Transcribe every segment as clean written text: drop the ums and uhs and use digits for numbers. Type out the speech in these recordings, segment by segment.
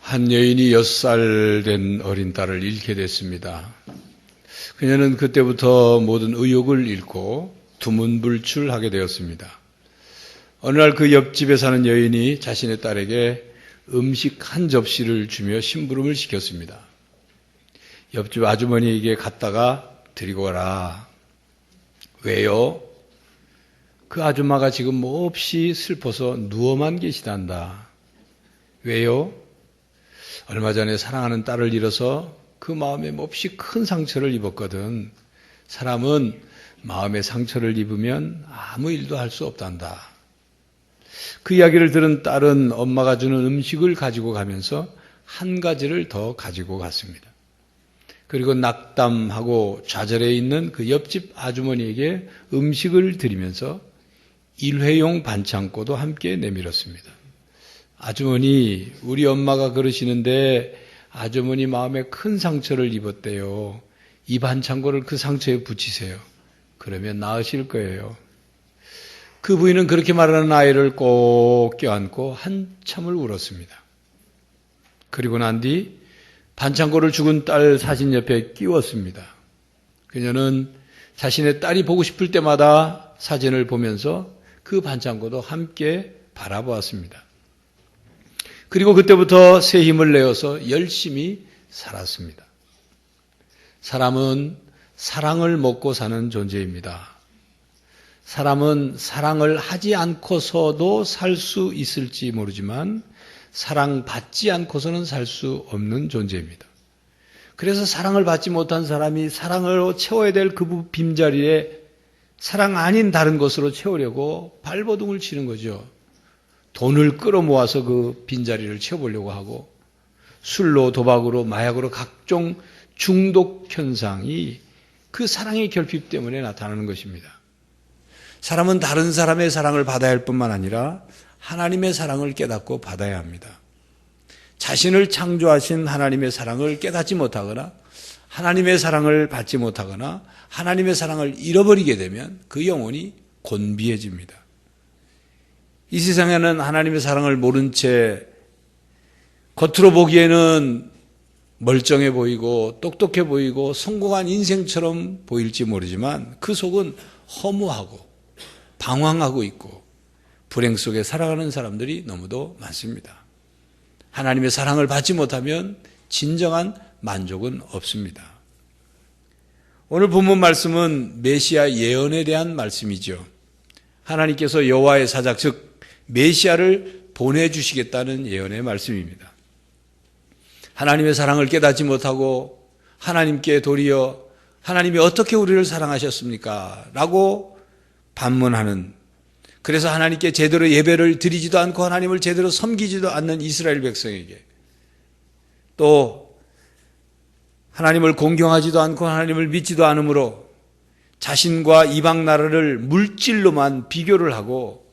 한 여인이 6살 된 어린 딸을 잃게 됐습니다. 그녀는 그때부터 모든 의욕을 잃고 두문불출하게 되었습니다. 어느 날 그 옆집에 사는 여인이 자신의 딸에게 음식 한 접시를 주며 심부름을 시켰습니다. 옆집 아주머니에게 갔다가 드리고 가라. 왜요? 그 아줌마가 지금 몹시 슬퍼서 누워만 계시단다. 왜요? 얼마 전에 사랑하는 딸을 잃어서 그 마음에 몹시 큰 상처를 입었거든. 사람은 마음에 상처를 입으면 아무 일도 할 수 없단다. 그 이야기를 들은 딸은 엄마가 주는 음식을 가지고 가면서 한 가지를 더 가지고 갔습니다. 그리고 낙담하고 좌절해 있는 그 옆집 아주머니에게 음식을 드리면서 일회용 반창고도 함께 내밀었습니다. 아주머니, 우리 엄마가 그러시는데 아주머니 마음에 큰 상처를 입었대요. 이 반창고를 그 상처에 붙이세요. 그러면 나으실 거예요. 그 부인은 그렇게 말하는 아이를 꼭 껴안고 한참을 울었습니다. 그리고 난 뒤 반창고를 죽은 딸 사진 옆에 끼웠습니다. 그녀는 자신의 딸이 보고 싶을 때마다 사진을 보면서 그 반창고도 함께 바라보았습니다. 그리고 그때부터 새 힘을 내어서 열심히 살았습니다. 사람은 사랑을 먹고 사는 존재입니다. 사람은 사랑을 하지 않고서도 살 수 있을지 모르지만 사랑받지 않고서는 살 수 없는 존재입니다. 그래서 사랑을 받지 못한 사람이 사랑으로 채워야 될 그 빈자리에 사랑 아닌 다른 것으로 채우려고 발버둥을 치는 거죠. 돈을 끌어모아서 그 빈자리를 채워보려고 하고 술로 도박으로 마약으로 각종 중독 현상이 그 사랑의 결핍 때문에 나타나는 것입니다. 사람은 다른 사람의 사랑을 받아야 할 뿐만 아니라 하나님의 사랑을 깨닫고 받아야 합니다. 자신을 창조하신 하나님의 사랑을 깨닫지 못하거나 하나님의 사랑을 받지 못하거나 하나님의 사랑을 잃어버리게 되면 그 영혼이 곤비해집니다. 이 세상에는 하나님의 사랑을 모른 채 겉으로 보기에는 멀쩡해 보이고 똑똑해 보이고 성공한 인생처럼 보일지 모르지만 그 속은 허무하고 방황하고 있고 불행 속에 살아가는 사람들이 너무도 많습니다. 하나님의 사랑을 받지 못하면 진정한 만족은 없습니다. 오늘 본문 말씀은 메시아 예언에 대한 말씀이죠. 하나님께서 여호와의 사자 즉 메시아를 보내주시겠다는 예언의 말씀입니다. 하나님의 사랑을 깨닫지 못하고 하나님께 도리어 하나님이 어떻게 우리를 사랑하셨습니까? 라고 반문하는, 그래서 하나님께 제대로 예배를 드리지도 않고 하나님을 제대로 섬기지도 않는 이스라엘 백성에게, 또 하나님을 공경하지도 않고 하나님을 믿지도 않으므로 자신과 이방 나라를 물질로만 비교를 하고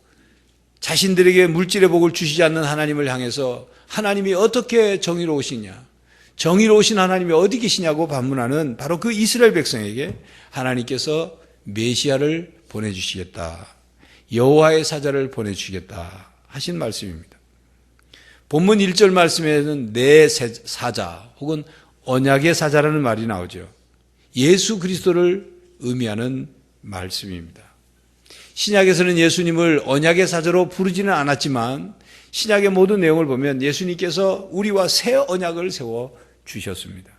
자신들에게 물질의 복을 주시지 않는 하나님을 향해서 하나님이 어떻게 정의로우시냐, 정의로우신 하나님이 어디 계시냐고 반문하는 바로 그 이스라엘 백성에게 하나님께서 메시아를 보내주시겠다, 여호와의 사자를 보내주시겠다 하신 말씀입니다. 본문 1절 말씀에는 내 사자 혹은 언약의 사자라는 말이 나오죠. 예수 그리스도를 의미하는 말씀입니다. 신약에서는 예수님을 언약의 사자로 부르지는 않았지만 신약의 모든 내용을 보면 예수님께서 우리와 새 언약을 세워 주셨습니다.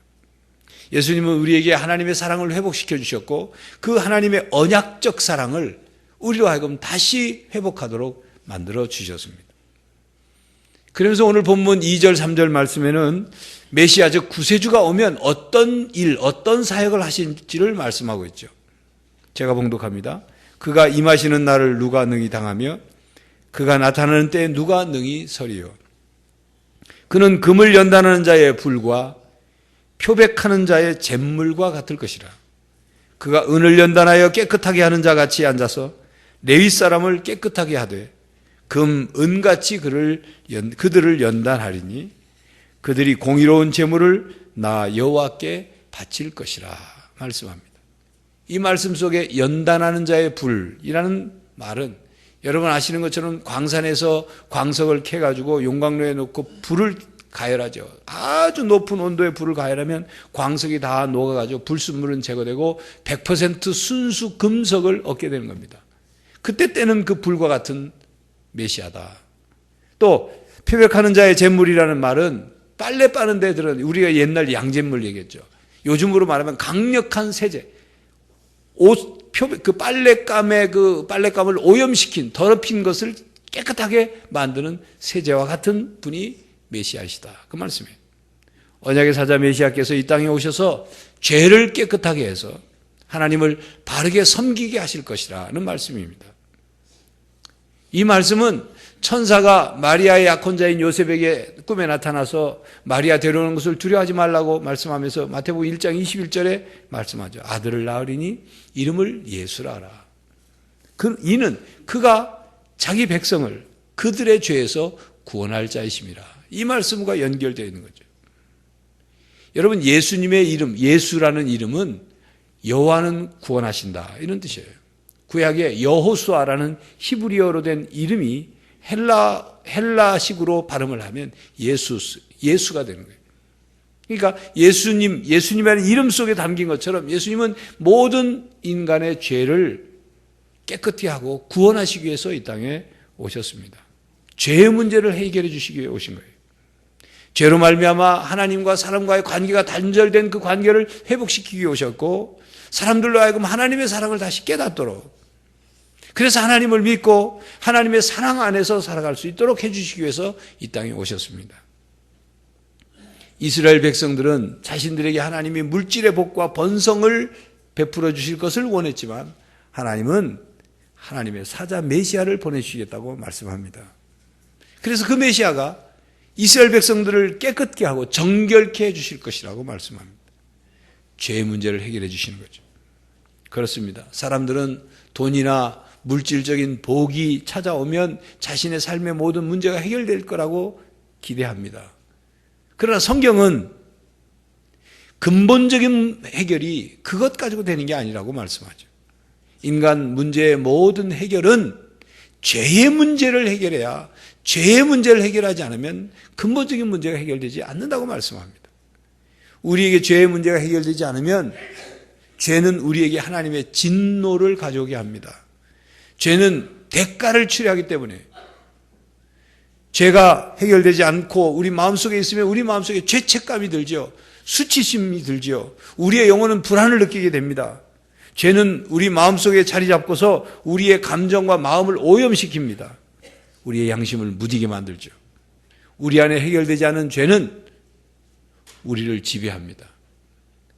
예수님은 우리에게 하나님의 사랑을 회복시켜 주셨고 그 하나님의 언약적 사랑을 우리로 하여금 다시 회복하도록 만들어 주셨습니다. 그러면서 오늘 본문 2절 3절 말씀에는 메시아 즉 구세주가 오면 어떤 일, 어떤 사역을 하실지를 말씀하고 있죠. 제가 봉독합니다. 그가 임하시는 날을 누가 능히 당하며 그가 나타나는 때에 누가 능히 서리요. 그는 금을 연단하는 자의 불과 표백하는 자의 잿물과 같을 것이라. 그가 은을 연단하여 깨끗하게 하는 자 같이 앉아서 레위 사람을 깨끗하게 하되 금, 은같이 그들을 연단하리니 그들이 공의로운 제물을 나 여호와께 바칠 것이라 말씀합니다. 이 말씀 속에 연단하는 자의 불이라는 말은 여러분 아시는 것처럼 광산에서 광석을 캐가지고 용광로에 놓고 불을 가열하죠. 아주 높은 온도의 불을 가열하면 광석이 다 녹아가지고 불순물은 제거되고 100% 순수 금속을 얻게 되는 겁니다. 그때 때는 그 불과 같은 메시아다. 또 표백하는 자의 재물이라는 말은 빨래 빠는 데들은 우리가 옛날 양잿물 얘기했죠. 요즘으로 말하면 강력한 세제, 그 빨랫감을 오염시킨 더럽힌 것을 깨끗하게 만드는 세제와 같은 분이 메시아시다. 그 말씀이에요. 언약의 사자 메시아께서 이 땅에 오셔서 죄를 깨끗하게 해서 하나님을 바르게 섬기게 하실 것이라는 말씀입니다. 이 말씀은 천사가 마리아의 약혼자인 요셉에게 꿈에 나타나서 마리아 데려오는 것을 두려워하지 말라고 말씀하면서 마태복음 1장 21절에 말씀하죠. 아들을 낳으리니 이름을 예수라 하라. 이는 그가 자기 백성을 그들의 죄에서 구원할 자이심이라. 이 말씀과 연결되어 있는 거죠. 여러분, 예수님의 이름, 예수라는 이름은 여호와는 구원하신다, 이런 뜻이에요. 구약의 여호수아라는 히브리어로 된 이름이 헬라식으로 발음을 하면 예수가 되는 거예요. 그러니까 예수님이라는 이름 속에 담긴 것처럼 예수님은 모든 인간의 죄를 깨끗이 하고 구원하시기 위해서 이 땅에 오셨습니다. 죄의 문제를 해결해 주시기 위해 오신 거예요. 죄로 말미암아 하나님과 사람과의 관계가 단절된 그 관계를 회복시키기 위해 오셨고, 사람들로 하여금 하나님의 사랑을 다시 깨닫도록, 그래서 하나님을 믿고 하나님의 사랑 안에서 살아갈 수 있도록 해주시기 위해서 이 땅에 오셨습니다. 이스라엘 백성들은 자신들에게 하나님이 물질의 복과 번성을 베풀어 주실 것을 원했지만 하나님은 하나님의 사자 메시아를 보내주시겠다고 말씀합니다. 그래서 그 메시아가 이스라엘 백성들을 깨끗게 하고 정결케 해주실 것이라고 말씀합니다. 죄의 문제를 해결해 주시는 거죠. 그렇습니다. 사람들은 돈이나 물질적인 복이 찾아오면 자신의 삶의 모든 문제가 해결될 거라고 기대합니다. 그러나 성경은 근본적인 해결이 그것 가지고 되는 게 아니라고 말씀하죠. 인간 문제의 모든 해결은 죄의 문제를 해결해야, 죄의 문제를 해결하지 않으면 근본적인 문제가 해결되지 않는다고 말씀합니다. 우리에게 죄의 문제가 해결되지 않으면 죄는 우리에게 하나님의 진노를 가져오게 합니다. 죄는 대가를 치료하기 때문에, 죄가 해결되지 않고 우리 마음속에 있으면 우리 마음속에 죄책감이 들죠. 수치심이 들죠. 우리의 영혼은 불안을 느끼게 됩니다. 죄는 우리 마음속에 자리 잡고서 우리의 감정과 마음을 오염시킵니다. 우리의 양심을 무디게 만들죠. 우리 안에 해결되지 않은 죄는 우리를 지배합니다.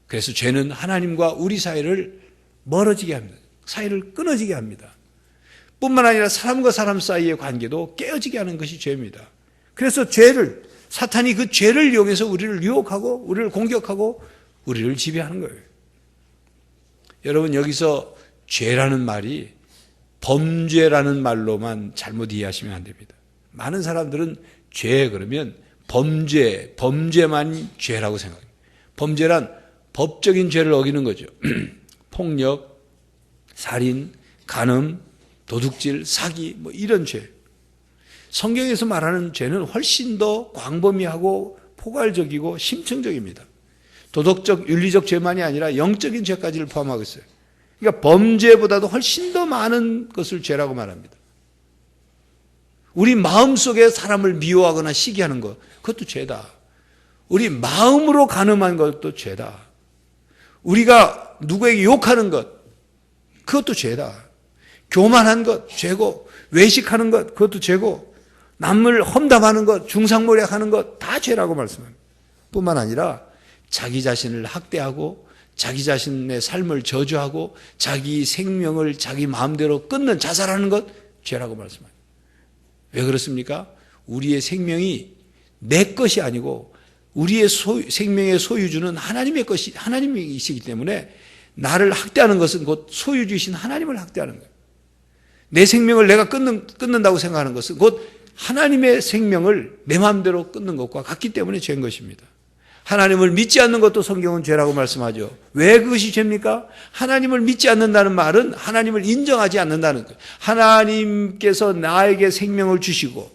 그래서 죄는 하나님과 우리 사이를 멀어지게 합니다. 사이를 끊어지게 합니다. 뿐만 아니라 사람과 사람 사이의 관계도 깨어지게 하는 것이 죄입니다. 그래서 사탄이 그 죄를 이용해서 우리를 유혹하고 우리를 공격하고 우리를 지배하는 거예요. 여러분, 여기서 죄라는 말이 범죄라는 말로만 잘못 이해하시면 안 됩니다. 많은 사람들은 죄 그러면 범죄만 죄라고 생각해요. 범죄란 법적인 죄를 어기는 거죠. 폭력, 살인, 간음, 도둑질, 사기, 이런 죄. 성경에서 말하는 죄는 훨씬 더 광범위하고 포괄적이고 심층적입니다. 도덕적, 윤리적 죄만이 아니라 영적인 죄까지를 포함하고 있어요. 그러니까 범죄보다도 훨씬 더 많은 것을 죄라고 말합니다. 우리 마음속에 사람을 미워하거나 시기하는 것, 그것도 죄다. 우리 마음으로 간음한 것도 죄다. 우리가 누구에게 욕하는 것, 그것도 죄다. 교만한 것, 죄고, 외식하는 것, 그것도 죄고, 남을 험담하는 것, 중상모략하는 것, 다 죄라고 말씀합니다. 뿐만 아니라 자기 자신을 학대하고 자기 자신의 삶을 저주하고 자기 생명을 자기 마음대로 끊는, 자살하는 것, 죄라고 말씀합니다. 왜 그렇습니까? 우리의 생명이 내 것이 아니고 우리의 생명의 소유주는 하나님이시기 때문에 나를 학대하는 것은 곧 소유주이신 하나님을 학대하는 거예요. 내 생명을 내가 끊는다고 생각하는 것은 곧 하나님의 생명을 내 마음대로 끊는 것과 같기 때문에 죄인 것입니다. 하나님을 믿지 않는 것도 성경은 죄라고 말씀하죠. 왜 그것이 죄입니까? 하나님을 믿지 않는다는 말은 하나님을 인정하지 않는다는 거예요. 하나님께서 나에게 생명을 주시고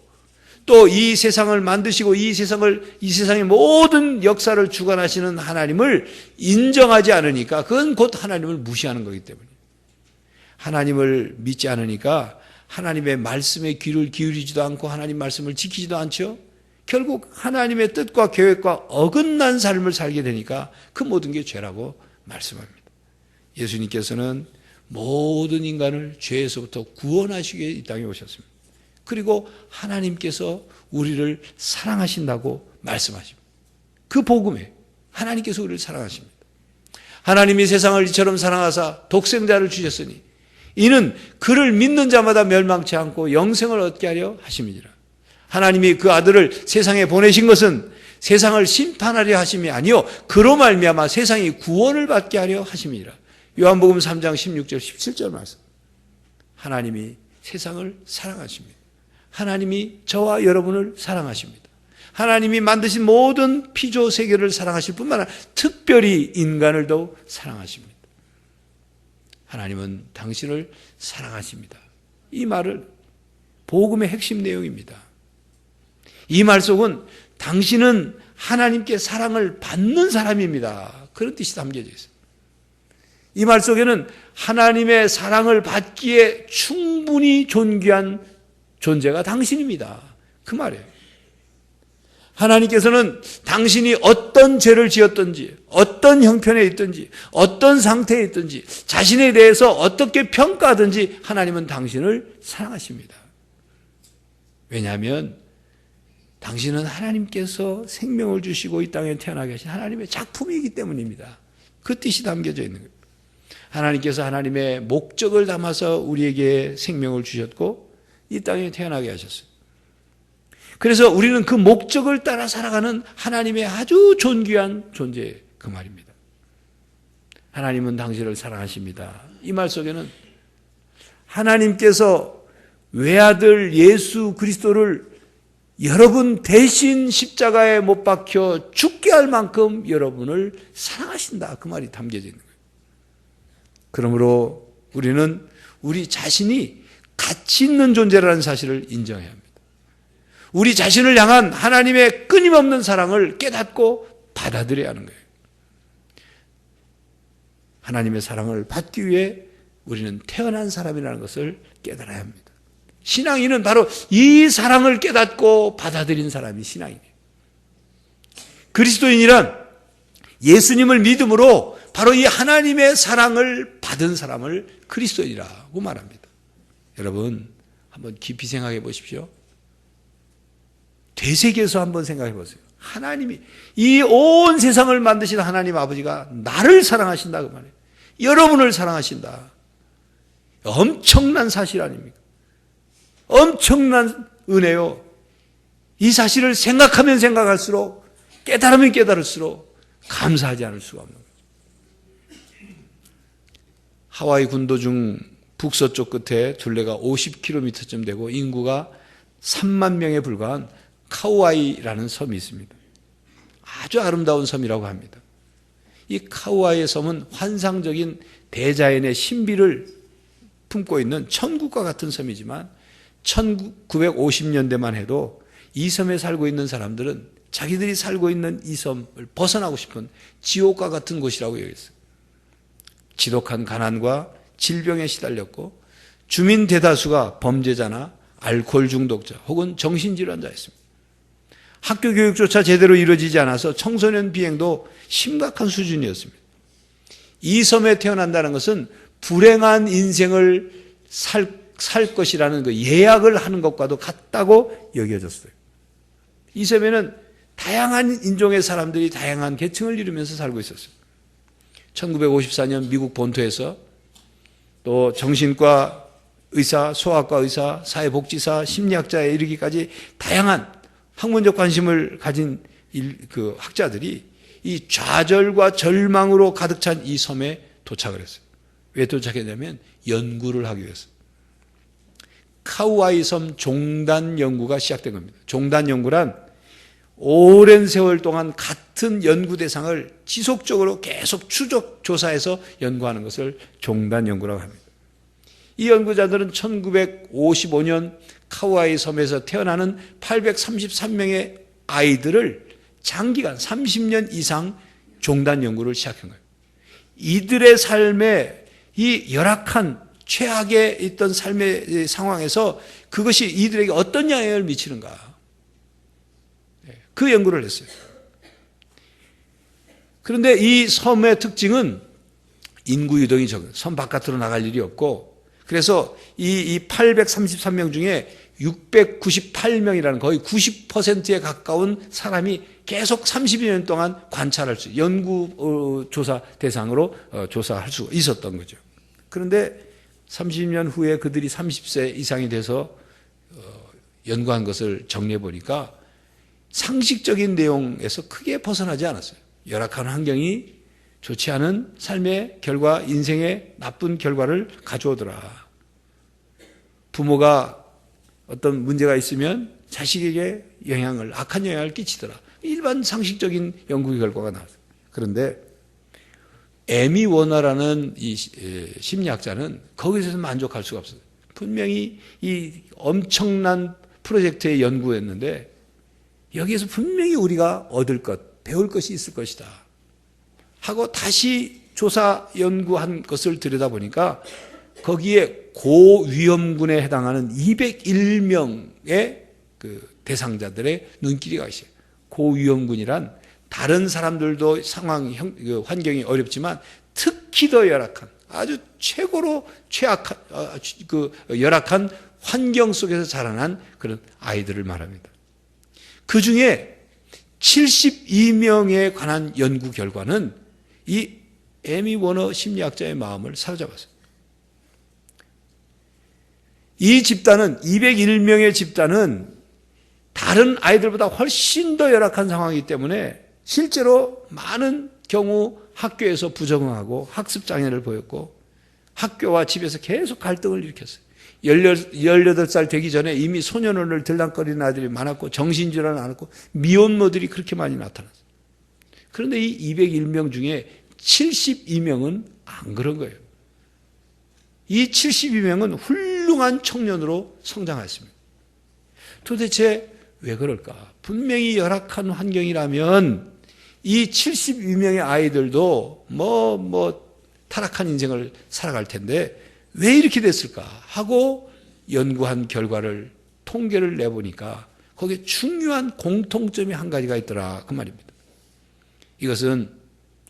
또 이 세상을 만드시고 이 세상의 모든 역사를 주관하시는 하나님을 인정하지 않으니까 그건 곧 하나님을 무시하는 거기 때문에 하나님을 믿지 않으니까 하나님의 말씀에 귀를 기울이지도 않고 하나님 말씀을 지키지도 않죠. 결국 하나님의 뜻과 계획과 어긋난 삶을 살게 되니까 그 모든 게 죄라고 말씀합니다. 예수님께서는 모든 인간을 죄에서부터 구원하시기 위해 이 땅에 오셨습니다. 그리고 하나님께서 우리를 사랑하신다고 말씀하십니다. 그 복음에 하나님께서 우리를 사랑하십니다. 하나님이 세상을 이처럼 사랑하사 독생자를 주셨으니 이는 그를 믿는 자마다 멸망치 않고 영생을 얻게 하려 하심이니라. 하나님이 그 아들을 세상에 보내신 것은 세상을 심판하려 하심이 아니요 그로 말미암아 세상이 구원을 받게 하려 하심이니라. 요한복음 3장 16절 17절 말씀. 하나님이 세상을 사랑하십니다. 하나님이 저와 여러분을 사랑하십니다. 하나님이 만드신 모든 피조 세계를 사랑하실 뿐만 아니라 특별히 인간을 더욱 사랑하십니다. 하나님은 당신을 사랑하십니다. 이 말은 복음의 핵심 내용입니다. 이 말 속은 당신은 하나님께 사랑을 받는 사람입니다. 그런 뜻이 담겨져 있습니다. 이 말 속에는 하나님의 사랑을 받기에 충분히 존귀한 존재가 당신입니다. 그 말이에요. 하나님께서는 당신이 어떤 죄를 지었든지 어떤 형편에 있든지 어떤 상태에 있든지 자신에 대해서 어떻게 평가하든지 하나님은 당신을 사랑하십니다. 왜냐하면 당신은 하나님께서 생명을 주시고 이 땅에 태어나게 하신 하나님의 작품이기 때문입니다. 그 뜻이 담겨져 있는 거예요. 하나님께서 하나님의 목적을 담아서 우리에게 생명을 주셨고 이 땅에 태어나게 하셨어요. 그래서 우리는 그 목적을 따라 살아가는 하나님의 아주 존귀한 존재 그 말입니다. 하나님은 당신을 사랑하십니다. 이 말 속에는 하나님께서 외아들 예수 그리스도를 여러분 대신 십자가에 못 박혀 죽게 할 만큼 여러분을 사랑하신다. 그 말이 담겨져 있는 거예요. 그러므로 우리는 우리 자신이 가치 있는 존재라는 사실을 인정해야 합니다. 우리 자신을 향한 하나님의 끊임없는 사랑을 깨닫고 받아들여야 하는 거예요. 하나님의 사랑을 받기 위해 우리는 태어난 사람이라는 것을 깨달아야 합니다. 신앙인은 바로 이 사랑을 깨닫고 받아들인 사람이 신앙이에요. 그리스도인이란 예수님을 믿음으로 바로 이 하나님의 사랑을 받은 사람을 그리스도인이라고 말합니다. 여러분 한번 깊이 생각해 보십시오. 되새겨서 한번 생각해 보세요. 하나님이 이 온 세상을 만드신 하나님 아버지가 나를 사랑하신다 그 말이에요. 여러분을 사랑하신다. 엄청난 사실 아닙니까? 엄청난 은혜요. 이 사실을 생각하면 생각할수록 깨달으면 깨달을수록 감사하지 않을 수가 없는 거죠. 하와이 군도 중 북서쪽 끝에 둘레가 50km쯤 되고 인구가 3만 명에 불과한 카우아이라는 섬이 있습니다. 아주 아름다운 섬이라고 합니다. 이 카우아이의 섬은 환상적인 대자연의 신비를 품고 있는 천국과 같은 섬이지만 1950년대만 해도 이 섬에 살고 있는 사람들은 자기들이 살고 있는 이 섬을 벗어나고 싶은 지옥과 같은 곳이라고 여겼어요. 지독한 가난과 질병에 시달렸고 주민 대다수가 범죄자나 알코올 중독자 혹은 정신질환자였습니다. 학교 교육조차 제대로 이루어지지 않아서 청소년 비행도 심각한 수준이었습니다. 이 섬에 태어난다는 것은 불행한 인생을 살 것이라는 그 예약을 하는 것과도 같다고 여겨졌어요. 이 섬에는 다양한 인종의 사람들이 다양한 계층을 이루면서 살고 있었어요. 1954년 미국 본토에서 또 정신과 의사, 소아과 의사, 사회복지사, 심리학자에 이르기까지 다양한 학문적 관심을 가진 그 학자들이 이 좌절과 절망으로 가득 찬 이 섬에 도착을 했어요. 왜 도착했냐면 연구를 하기 위해서. 카우아이 섬 종단 연구가 시작된 겁니다. 종단 연구란 오랜 세월 동안 같은 연구 대상을 지속적으로 계속 추적 조사해서 연구하는 것을 종단 연구라고 합니다. 이 연구자들은 1955년 카우아이 섬에서 태어나는 833명의 아이들을 장기간 30년 이상 종단 연구를 시작한 거예요. 이들의 삶에 이 열악한 최악에 있던 삶의 상황에서 그것이 이들에게 어떤 영향을 미치는가, 그 연구를 했어요. 그런데 이 섬의 특징은 인구 유동이 적은, 섬 바깥으로 나갈 일이 없고, 그래서 이 833명 중에 698명이라는 거의 90%에 가까운 사람이 계속 32년 동안 관찰할 수, 연구 조사 대상으로 조사할 수 있었던 거죠. 그런데 30년 후에 그들이 30세 이상이 돼서 연구한 것을 정리해 보니까 상식적인 내용에서 크게 벗어나지 않았어요. 열악한 환경이 좋지 않은 삶의 결과, 인생의 나쁜 결과를 가져오더라. 부모가 어떤 문제가 있으면 자식에게 악한 영향을 끼치더라. 일반 상식적인 연구 결과가 나왔어요. 그런데 에미 워너라는 이 심리학자는 거기서 만족할 수가 없어요. 분명히 이 엄청난 프로젝트의 연구였는데 여기에서 분명히 우리가 얻을 것, 배울 것이 있을 것이다 하고 다시 조사 연구한 것을 들여다보니까 거기에 고위험군에 해당하는 201명의 그 대상자들의 눈길이가 있어요. 고위험군이란 다른 사람들도 환경이 어렵지만 특히 더 열악한, 아주 최고로 열악한 환경 속에서 자라난 그런 아이들을 말합니다. 그 중에 72명에 관한 연구 결과는 이 에미 워너 심리학자의 마음을 사로잡았어요. 이 집단은, 201명의 집단은 다른 아이들보다 훨씬 더 열악한 상황이기 때문에 실제로 많은 경우 학교에서 부적응하고 학습장애를 보였고 학교와 집에서 계속 갈등을 일으켰어요. 18살 되기 전에 이미 소년원을 들락거리는 아이들이 많았고 정신질환을 앓았고 미혼모들이 그렇게 많이 나타났어요. 그런데 이 201명 중에 72명은 안 그런 거예요. 이 72명은 훌륭한 청년으로 성장했습니다. 도대체 왜 그럴까? 분명히 열악한 환경이라면 이 72명의 아이들도 타락한 인생을 살아갈 텐데 왜 이렇게 됐을까 하고 연구한 결과를, 통계를 내보니까 거기에 중요한 공통점이 한 가지가 있더라, 그 말입니다. 이것은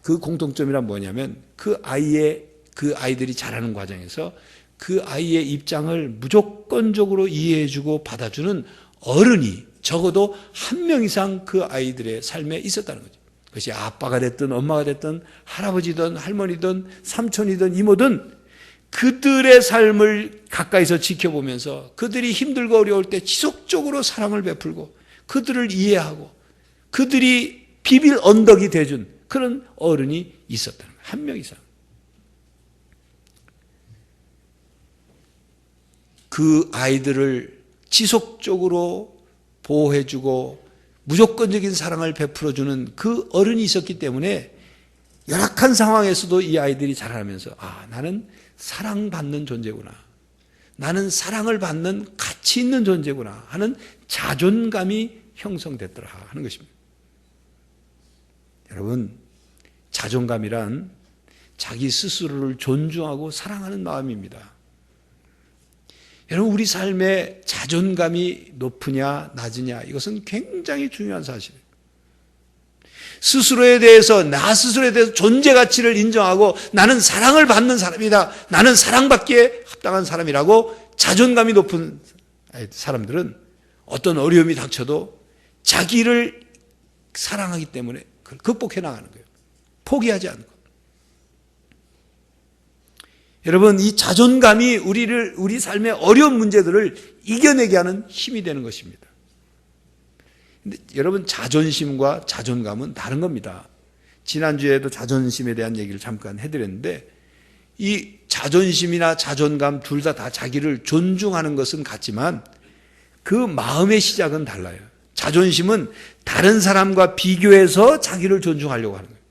그 공통점이란 뭐냐면 그 아이들이 자라는 과정에서 그 아이의 입장을 무조건적으로 이해해주고 받아주는 어른이 적어도 한 명 이상 그 아이들의 삶에 있었다는 거죠. 그것이 아빠가 됐든 엄마가 됐든 할아버지든 할머니든 삼촌이든 이모든 그들의 삶을 가까이서 지켜보면서 그들이 힘들고 어려울 때 지속적으로 사랑을 베풀고 그들을 이해하고 그들이 비빌 언덕이 돼준 그런 어른이 있었다는 거예요. 한 명 이상. 그 아이들을 지속적으로 보호해주고 무조건적인 사랑을 베풀어주는 그 어른이 있었기 때문에 열악한 상황에서도 이 아이들이 자라면서 나는 사랑받는 존재구나, 나는 사랑을 받는 가치 있는 존재구나 하는 자존감이 형성됐더라 하는 것입니다. 여러분, 자존감이란 자기 스스로를 존중하고 사랑하는 마음입니다. 여러분, 우리 삶의 자존감이 높으냐 낮으냐 이것은 굉장히 중요한 사실이에요. 스스로에 대해서, 나 스스로에 대해서 존재 가치를 인정하고 나는 사랑을 받는 사람이다, 나는 사랑받기에 합당한 사람이라고 자존감이 높은 사람들은 어떤 어려움이 닥쳐도 자기를 사랑하기 때문에 그걸 극복해 나가는 거예요. 포기하지 않고. 여러분, 이 자존감이 우리 삶의 어려운 문제들을 이겨내게 하는 힘이 되는 것입니다. 근데 여러분, 자존심과 자존감은 다른 겁니다. 지난주에도 자존심에 대한 얘기를 잠깐 해드렸는데 이 자존심이나 자존감 둘 다 자기를 존중하는 것은 같지만 그 마음의 시작은 달라요. 자존심은 다른 사람과 비교해서 자기를 존중하려고 하는 거예요.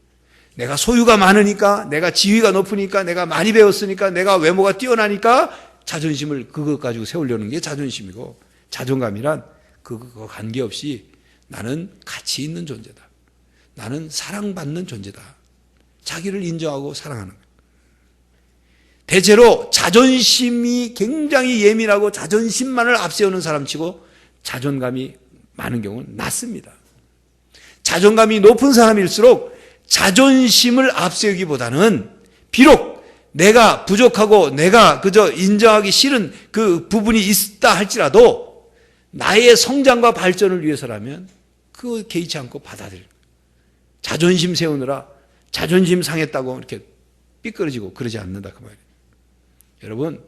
내가 소유가 많으니까, 내가 지위가 높으니까, 내가 많이 배웠으니까, 내가 외모가 뛰어나니까 자존심을 그것 가지고 세우려는 게 자존심이고, 자존감이란 그거 관계없이 나는 가치 있는 존재다. 나는 사랑받는 존재다. 자기를 인정하고 사랑하는 거예요. 대체로 자존심이 굉장히 예민하고 자존심만을 앞세우는 사람치고 자존감이 많은 경우는 낮습니다. 자존감이 높은 사람일수록 자존심을 앞세우기보다는 비록 내가 부족하고 내가 그저 인정하기 싫은 그 부분이 있다 할지라도 나의 성장과 발전을 위해서라면 그거 개의치 않고 받아들여요. 자존심 세우느라 자존심 상했다고 이렇게 삐끄러지고 그러지 않는다 그 말이에요. 여러분,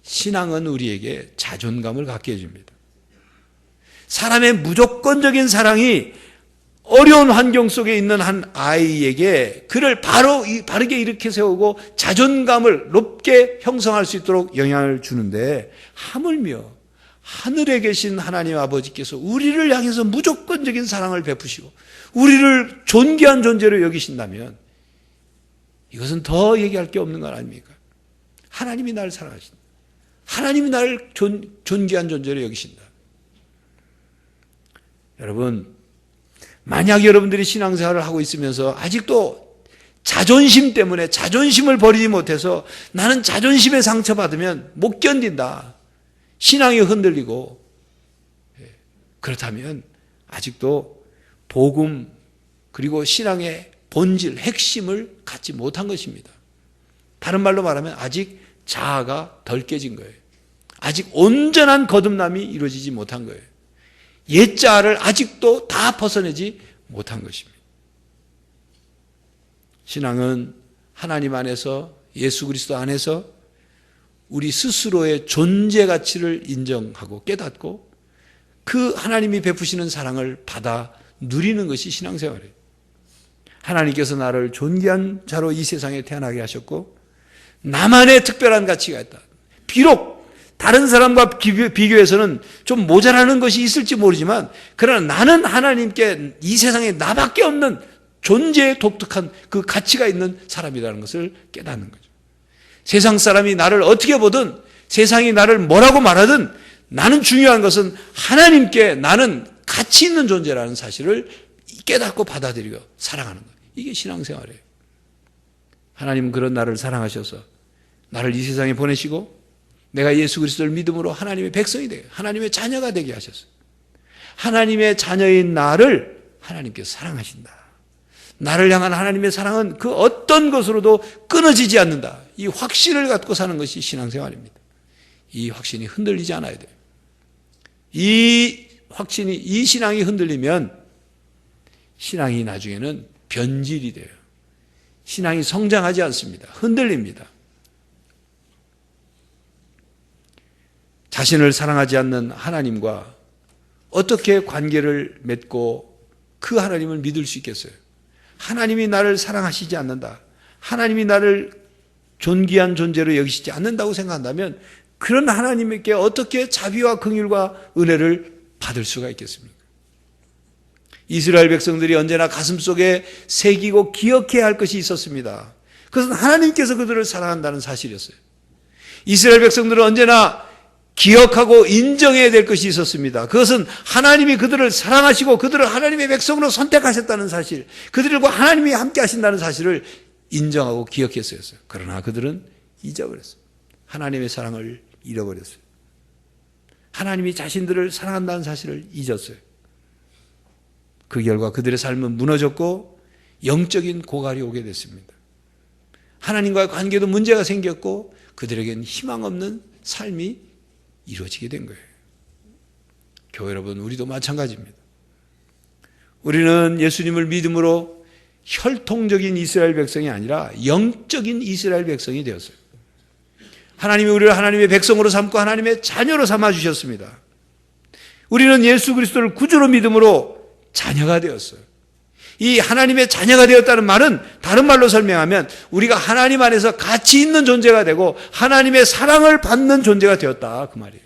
신앙은 우리에게 자존감을 갖게 해줍니다. 사람의 무조건적인 사랑이 어려운 환경 속에 있는 한 아이에게 그를 바르게 일으켜 세우고 자존감을 높게 형성할 수 있도록 영향을 주는데, 하물며 하늘에 계신 하나님 아버지께서 우리를 향해서 무조건적인 사랑을 베푸시고 우리를 존귀한 존재로 여기신다면 이것은 더 얘기할 게 없는 건 아닙니까? 하나님이 나를 사랑하신다. 하나님이 나를 존귀한 존재로 여기신다. 여러분, 만약 여러분들이 신앙생활을 하고 있으면서 아직도 자존심 때문에 자존심을 버리지 못해서 나는 자존심에 상처받으면 못 견딘다. 신앙이 흔들리고, 그렇다면 아직도 복음 그리고 신앙의 본질, 핵심을 갖지 못한 것입니다. 다른 말로 말하면 아직 자아가 덜 깨진 거예요. 아직 온전한 거듭남이 이루어지지 못한 거예요. 옛 자아를 아직도 다 벗어내지 못한 것입니다. 신앙은 하나님 안에서, 예수 그리스도 안에서 우리 스스로의 존재 가치를 인정하고 깨닫고 그 하나님이 베푸시는 사랑을 받아 누리는 것이 신앙생활이에요. 하나님께서 나를 존귀한 자로 이 세상에 태어나게 하셨고 나만의 특별한 가치가 있다. 비록 다른 사람과 비교해서는 좀 모자라는 것이 있을지 모르지만, 그러나 나는 하나님께 이 세상에 나밖에 없는 존재의 독특한 그 가치가 있는 사람이라는 것을 깨닫는 거죠. 세상 사람이 나를 어떻게 보든, 세상이 나를 뭐라고 말하든, 나는 중요한 것은 하나님께 나는 가치 있는 존재라는 사실을 깨닫고 받아들이고 사랑하는 거예요. 이게 신앙생활이에요. 하나님은 그런 나를 사랑하셔서 나를 이 세상에 보내시고 내가 예수 그리스도를 믿음으로 하나님의 백성이 되게, 하나님의 자녀가 되게 하셨어요. 하나님의 자녀인 나를 하나님께서 사랑하신다. 나를 향한 하나님의 사랑은 그 어떤 것으로도 끊어지지 않는다. 이 확신을 갖고 사는 것이 신앙생활입니다. 이 확신이 흔들리지 않아야 돼요. 이 확신이, 이 신앙이 흔들리면 신앙이 나중에는 변질이 돼요. 신앙이 성장하지 않습니다. 흔들립니다. 자신을 사랑하지 않는 하나님과 어떻게 관계를 맺고 그 하나님을 믿을 수 있겠어요? 하나님이 나를 사랑하시지 않는다. 하나님이 나를 존귀한 존재로 여기시지 않는다고 생각한다면 그런 하나님께 어떻게 자비와 긍휼과 은혜를 받을 수가 있겠습니까? 이스라엘 백성들이 언제나 가슴속에 새기고 기억해야 할 것이 있었습니다. 그것은 하나님께서 그들을 사랑한다는 사실이었어요. 이스라엘 백성들은 언제나 기억하고 인정해야 될 것이 있었습니다. 그것은 하나님이 그들을 사랑하시고 그들을 하나님의 백성으로 선택하셨다는 사실, 그들과 하나님이 함께 하신다는 사실을 인정하고 기억했어요. 그러나 그들은 잊어버렸어요. 하나님의 사랑을 잃어버렸어요. 하나님이 자신들을 사랑한다는 사실을 잊었어요. 그 결과 그들의 삶은 무너졌고 영적인 고갈이 오게 됐습니다. 하나님과의 관계도 문제가 생겼고 그들에겐 희망 없는 삶이 이루어지게 된 거예요. 교회 여러분, 우리도 마찬가지입니다. 우리는 예수님을 믿음으로 혈통적인 이스라엘 백성이 아니라 영적인 이스라엘 백성이 되었어요. 하나님이 우리를 하나님의 백성으로 삼고 하나님의 자녀로 삼아주셨습니다. 우리는 예수 그리스도를 구주로 믿음으로 자녀가 되었어요. 이 하나님의 자녀가 되었다는 말은 다른 말로 설명하면 우리가 하나님 안에서 가치 있는 존재가 되고 하나님의 사랑을 받는 존재가 되었다, 그 말이에요.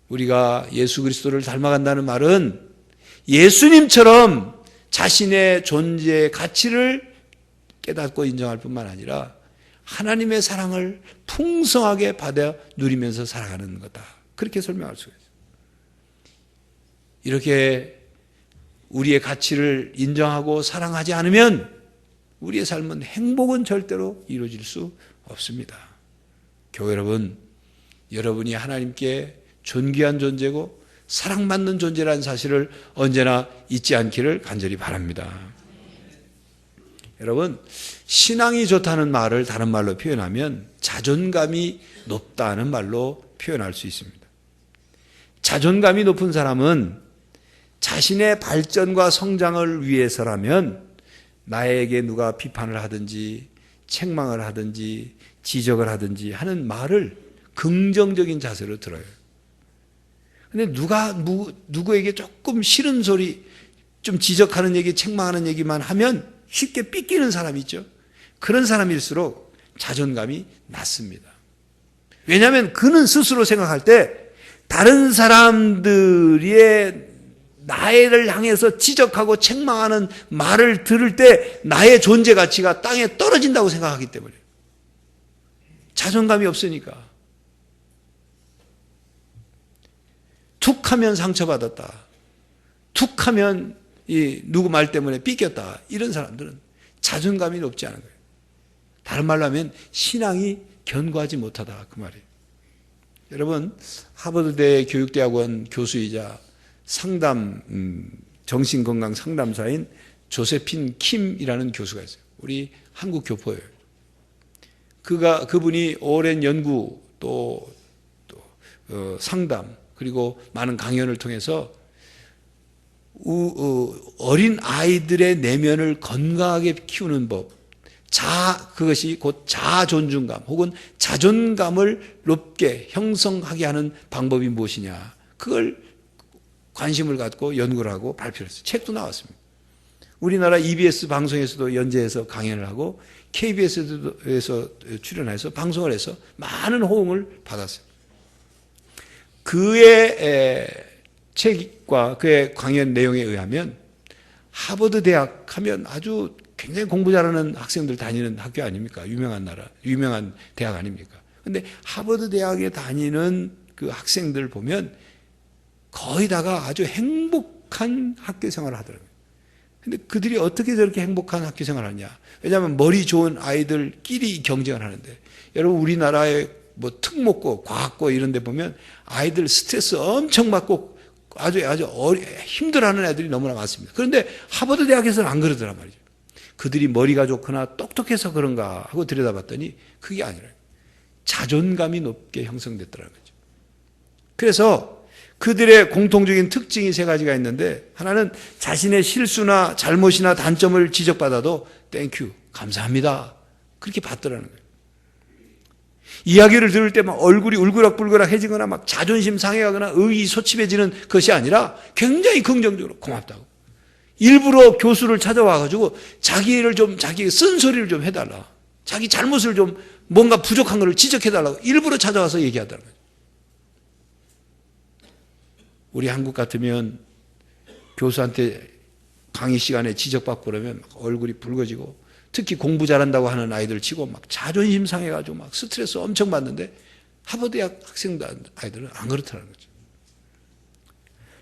우리가 예수 그리스도를 닮아간다는 말은 예수님처럼 자신의 존재의 가치를 깨닫고 인정할 뿐만 아니라 하나님의 사랑을 풍성하게 받아 누리면서 살아가는 거다, 그렇게 설명할 수가 있어요. 이렇게 우리의 가치를 인정하고 사랑하지 않으면 우리의 삶은 행복은 절대로 이루어질 수 없습니다. 교회 여러분, 여러분이 하나님께 존귀한 존재고 사랑받는 존재라는 사실을 언제나 잊지 않기를 간절히 바랍니다. 여러분, 신앙이 좋다는 말을 다른 말로 표현하면 자존감이 높다는 말로 표현할 수 있습니다. 자존감이 높은 사람은 자신의 발전과 성장을 위해서라면 나에게 누가 비판을 하든지 책망을 하든지 지적을 하든지 하는 말을 긍정적인 자세로 들어요. 근데 누구에게 조금 싫은 소리, 좀 지적하는 얘기, 책망하는 얘기만 하면 쉽게 삐끼는 사람이 있죠. 그런 사람일수록 자존감이 낮습니다. 왜냐하면 그는 스스로 생각할 때 다른 사람들의 나를 향해서 지적하고 책망하는 말을 들을 때 나의 존재 가치가 땅에 떨어진다고 생각하기 때문에 자존감이 없으니까 툭하면 상처받았다, 툭하면 누구 말 때문에 삐꼈다, 이런 사람들은 자존감이 높지 않은 거예요. 다른 말로 하면 신앙이 견고하지 못하다, 그 말이에요. 여러분, 하버드대 교육대학원 교수이자 정신건강 상담사인 조세핀 킴이라는 교수가 있어요. 우리 한국 교포예요. 그분이 오랜 연구 또 상담 그리고 많은 강연을 통해서 어린 아이들의 내면을 건강하게 키우는 법, 그것이 곧 자아 존중감 혹은 자존감을 높게 형성하게 하는 방법이 무엇이냐, 그걸 관심을 갖고 연구를 하고 발표를 했어요. 책도 나왔습니다. 우리나라 EBS 방송에서도 연재해서 강연을 하고 KBS에서 출연해서 방송을 해서 많은 호응을 받았어요. 그의 책과 그의 강연 내용에 의하면 하버드 대학 하면 아주 굉장히 공부 잘하는 학생들 다니는 학교 아닙니까? 유명한 대학 아닙니까? 근데 하버드 대학에 다니는 그 학생들 보면 거의 다가 아주 행복한 학교 생활을 하더라고요. 근데 그들이 어떻게 저렇게 행복한 학교 생활을 하냐? 왜냐하면 머리 좋은 아이들끼리 경쟁을 하는데, 여러분 우리나라의 뭐 특목고, 과학고 이런 데 보면 아이들 스트레스 엄청 받고 아주 힘들어하는 애들이 너무나 많습니다. 그런데 하버드 대학에서는 안 그러더란 말이죠. 그들이 머리가 좋거나 똑똑해서 그런가 하고 들여다봤더니 그게 아니라 자존감이 높게 형성됐더라는 거죠. 그래서 그들의 공통적인 특징이 세 가지가 있는데, 하나는 자신의 실수나 잘못이나 단점을 지적받아도 땡큐, 감사합니다, 그렇게 받더라는 거예요. 이야기를 들을 때 막 얼굴이 울그락불그락해지거나 막 자존심 상해하거나 의기소침해지는 것이 아니라 굉장히 긍정적으로 고맙다고. 일부러 교수를 찾아와가지고 자기 쓴소리를 좀 해달라, 자기 잘못을 좀 뭔가 부족한 것을 지적해달라고 일부러 찾아와서 얘기하더라는 거예요. 우리 한국 같으면 교수한테 강의 시간에 지적받고 그러면 막 얼굴이 붉어지고, 특히 공부 잘한다고 하는 아이들 치고 막 자존심 상해가지고 막 스트레스 엄청 받는데, 하버드대학 학생 아이들은 안 그렇다는 거죠.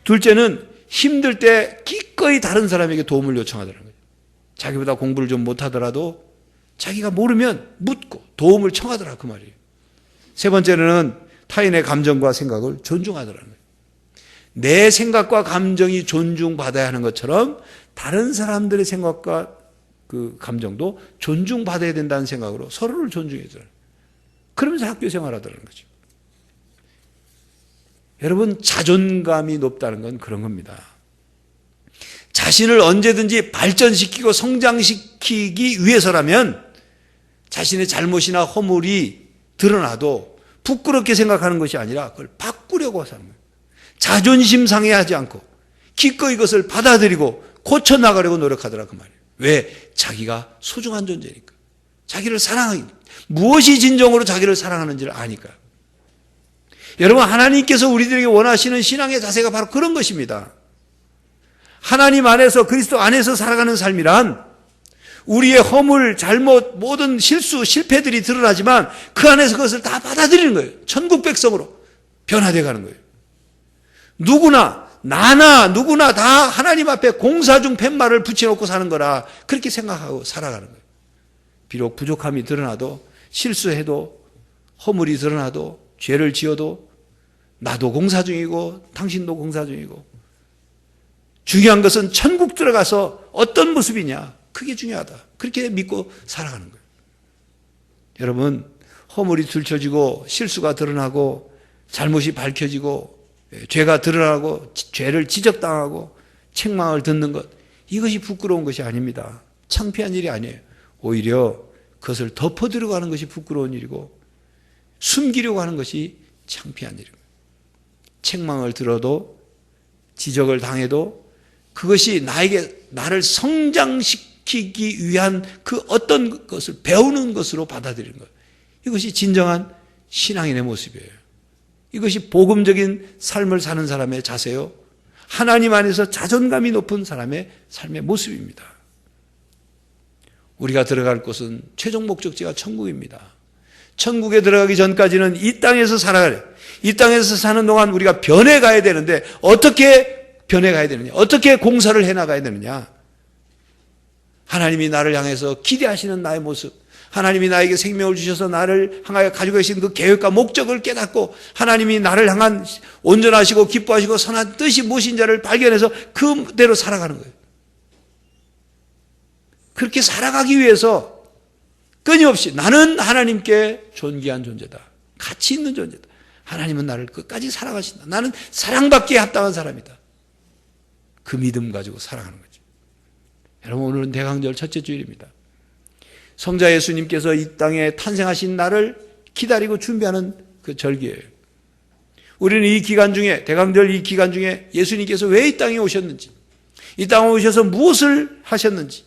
둘째는 힘들 때 기꺼이 다른 사람에게 도움을 요청하더라는 거죠. 자기보다 공부를 좀 못하더라도 자기가 모르면 묻고 도움을 청하더라, 그 말이에요. 세 번째는 타인의 감정과 생각을 존중하더라는 거예요. 내 생각과 감정이 존중받아야 하는 것처럼 다른 사람들의 생각과 그 감정도 존중받아야 된다는 생각으로 서로를 존중해줘요. 그러면서 학교 생활하더라는 거죠. 여러분, 자존감이 높다는 건 그런 겁니다. 자신을 언제든지 발전시키고 성장시키기 위해서라면 자신의 잘못이나 허물이 드러나도 부끄럽게 생각하는 것이 아니라 그걸 바꾸려고 사는 거예요. 자존심 상해하지 않고 기꺼이 이것을 받아들이고 고쳐나가려고 노력하더라, 그 말이에요. 왜? 자기가 소중한 존재니까. 자기를 무엇이 진정으로 자기를 사랑하는지를 아니까. 여러분, 하나님께서 우리들에게 원하시는 신앙의 자세가 바로 그런 것입니다. 하나님 안에서, 그리스도 안에서 살아가는 삶이란 우리의 허물, 잘못, 모든 실수, 실패들이 드러나지만 그 안에서 그것을 다 받아들이는 거예요. 천국 백성으로. 변화되어 가는 거예요. 누구나 다 하나님 앞에 공사 중 팻말을 붙여놓고 사는 거라 그렇게 생각하고 살아가는 거예요. 비록 부족함이 드러나도, 실수해도, 허물이 드러나도, 죄를 지어도 나도 공사 중이고 당신도 공사 중이고, 중요한 것은 천국 들어가서 어떤 모습이냐, 그게 중요하다. 그렇게 믿고 살아가는 거예요. 여러분, 허물이 들춰지고 실수가 드러나고 잘못이 밝혀지고 죄가 드러나고 죄를 지적당하고 책망을 듣는 것, 이것이 부끄러운 것이 아닙니다. 창피한 일이 아니에요. 오히려 그것을 덮어두려고 하는 것이 부끄러운 일이고 숨기려고 하는 것이 창피한 일입니다. 책망을 들어도 지적을 당해도 그것이 나를 성장시키기 위한 그 어떤 것을 배우는 것으로 받아들이는 것, 이것이 진정한 신앙인의 모습이에요. 이것이 복음적인 삶을 사는 사람의 자세요, 하나님 안에서 자존감이 높은 사람의 삶의 모습입니다. 우리가 들어갈 곳은 최종 목적지가 천국입니다. 천국에 들어가기 전까지는 이 땅에서 살아가야 돼요. 이 땅에서 사는 동안 우리가 변해가야 되는데 어떻게 변해가야 되느냐, 어떻게 공사를 해나가야 되느냐. 하나님이 나를 향해서 기대하시는 나의 모습, 하나님이 나에게 생명을 주셔서 나를 향하여 가지고 계신 그 계획과 목적을 깨닫고 하나님이 나를 향한 온전하시고 기뻐하시고 선한 뜻이 무엇인지를 발견해서 그대로 살아가는 거예요. 그렇게 살아가기 위해서 끊임없이 나는 하나님께 존귀한 존재다, 가치 있는 존재다, 하나님은 나를 끝까지 사랑하신다, 나는 사랑받기에 합당한 사람이다, 그 믿음 가지고 살아가는 거죠. 여러분, 오늘은 대강절 첫째 주일입니다. 성자 예수님께서 이 땅에 탄생하신 날을 기다리고 준비하는 그 절기예요. 우리는 이 기간 중에, 대강절 이 기간 중에 예수님께서 왜 이 땅에 오셨는지, 이 땅에 오셔서 무엇을 하셨는지,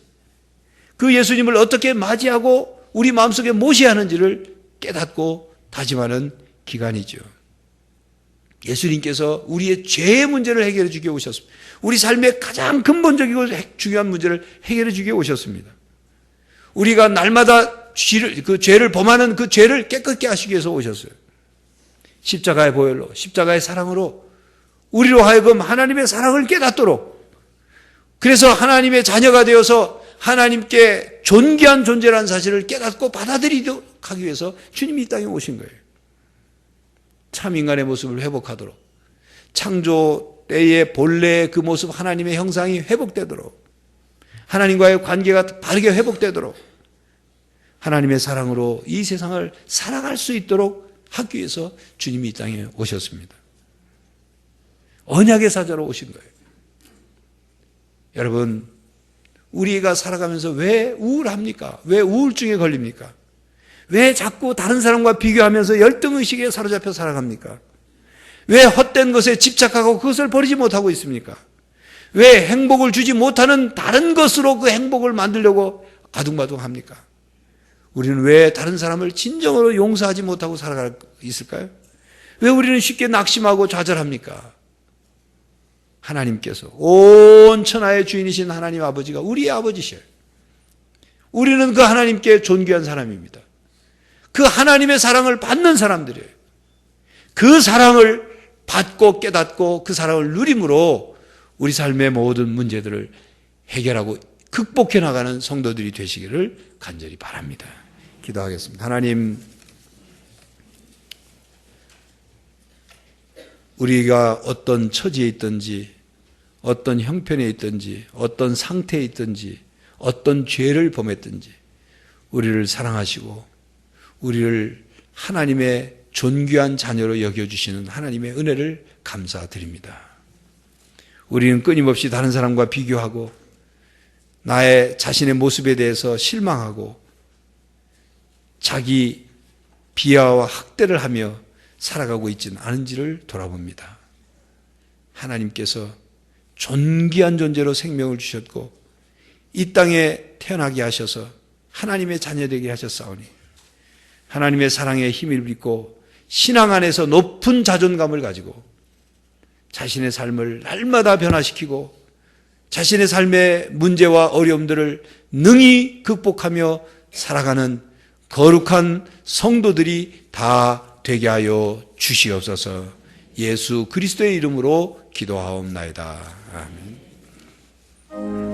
그 예수님을 어떻게 맞이하고 우리 마음속에 모셔야 하는지를 깨닫고 다짐하는 기간이죠. 예수님께서 우리의 죄의 문제를 해결해 주기 위해 오셨습니다. 우리 삶의 가장 근본적이고 중요한 문제를 해결해 주기 위해 오셨습니다. 우리가 날마다 그 죄를 범하는 그 죄를 깨끗게 하시기 위해서 오셨어요. 십자가의 보혈로, 십자가의 사랑으로 우리로 하여금 하나님의 사랑을 깨닫도록, 그래서 하나님의 자녀가 되어서 하나님께 존귀한 존재라는 사실을 깨닫고 받아들이도록 하기 위해서 주님이 이 땅에 오신 거예요. 참 인간의 모습을 회복하도록, 창조 때의 본래의 그 모습, 하나님의 형상이 회복되도록, 하나님과의 관계가 바르게 회복되도록, 하나님의 사랑으로 이 세상을 살아갈 수 있도록 하기 위해서 주님이 이 땅에 오셨습니다. 언약의 사자로 오신 거예요. 여러분, 우리가 살아가면서 왜 우울합니까? 왜 우울증에 걸립니까? 왜 자꾸 다른 사람과 비교하면서 열등의식에 사로잡혀 살아갑니까? 왜 헛된 것에 집착하고 그것을 버리지 못하고 있습니까? 왜 행복을 주지 못하는 다른 것으로 그 행복을 만들려고 아둥바둥합니까? 우리는 왜 다른 사람을 진정으로 용서하지 못하고 살아가고 있을까요? 왜 우리는 쉽게 낙심하고 좌절합니까? 하나님께서, 온 천하의 주인이신 하나님 아버지가 우리의 아버지셔요. 우리는 그 하나님께 존귀한 사람입니다. 그 하나님의 사랑을 받는 사람들이에요. 그 사랑을 받고 깨닫고 그 사랑을 누림으로 우리 삶의 모든 문제들을 해결하고 극복해 나가는 성도들이 되시기를 간절히 바랍니다. 기도하겠습니다. 하나님, 우리가 어떤 처지에 있든지, 어떤 형편에 있든지, 어떤 상태에 있든지, 어떤 죄를 범했든지 우리를 사랑하시고 우리를 하나님의 존귀한 자녀로 여겨주시는 하나님의 은혜를 감사드립니다. 우리는 끊임없이 다른 사람과 비교하고 나의 자신의 모습에 대해서 실망하고 자기 비하와 학대를 하며 살아가고 있지는 않은지를 돌아봅니다. 하나님께서 존귀한 존재로 생명을 주셨고 이 땅에 태어나게 하셔서 하나님의 자녀되게 하셨사오니 하나님의 사랑에 힘을 믿고 신앙 안에서 높은 자존감을 가지고 자신의 삶을 날마다 변화시키고 자신의 삶의 문제와 어려움들을 능히 극복하며 살아가는 거룩한 성도들이 다 되게 하여 주시옵소서. 예수 그리스도의 이름으로 기도하옵나이다. 아멘.